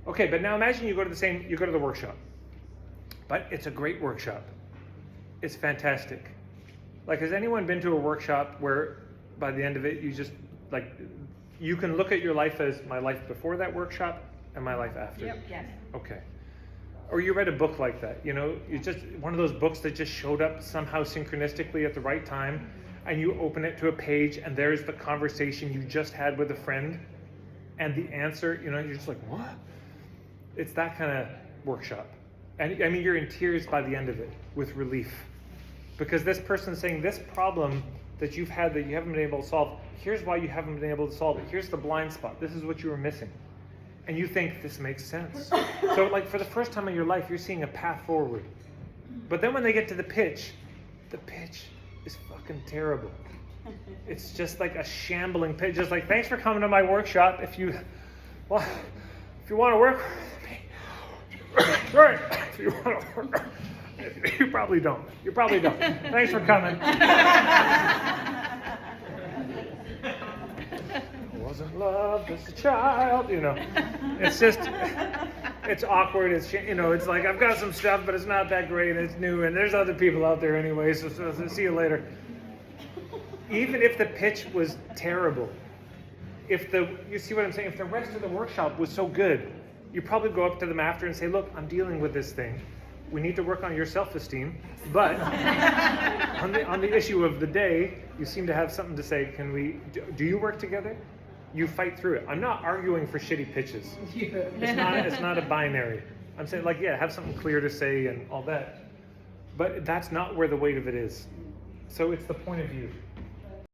Okay, but now imagine you go to the workshop, but it's a great workshop. It's fantastic. Like, has anyone been to a workshop where by the end of it, you just, like, you can look at your life as my life before that workshop and my life after? Yep. Yes. Okay. Or you read a book like that, you know, you just, one of those books that just showed up somehow synchronistically at the right time, and you open it to a page and there's the conversation you just had with a friend, and the answer, you know, you're just like, what? It's that kind of workshop. And I mean, you're in tears by the end of it with relief. Because this person's saying, this problem that you've had that you haven't been able to solve, here's why you haven't been able to solve it. Here's the blind spot. This is what you were missing. And you think this makes sense. So like for the first time in your life, you're seeing a path forward. But then when they get to the pitch is fucking terrible. It's just like a shambling pitch. Just like, thanks for coming to my workshop. If you want to work with me, right? If you want to work. You probably don't. Thanks for coming. I wasn't loved as a child, you know. It's just, it's awkward. It's, you know, it's like, I've got some stuff, but it's not that great. It's new, and there's other people out there anyway, so see you later. Even if the pitch was terrible, you see what I'm saying? If the rest of the workshop was so good, you probably go up to them after and say, look, I'm dealing with this thing. We need to work on your self-esteem, but on the issue of the day, you seem to have something to say. Can we, do you work together? You fight through it. I'm not arguing for shitty pitches. It's not a binary. I'm saying, like, yeah, have something clear to say and all that. But that's not where the weight of it is. So it's the point of view.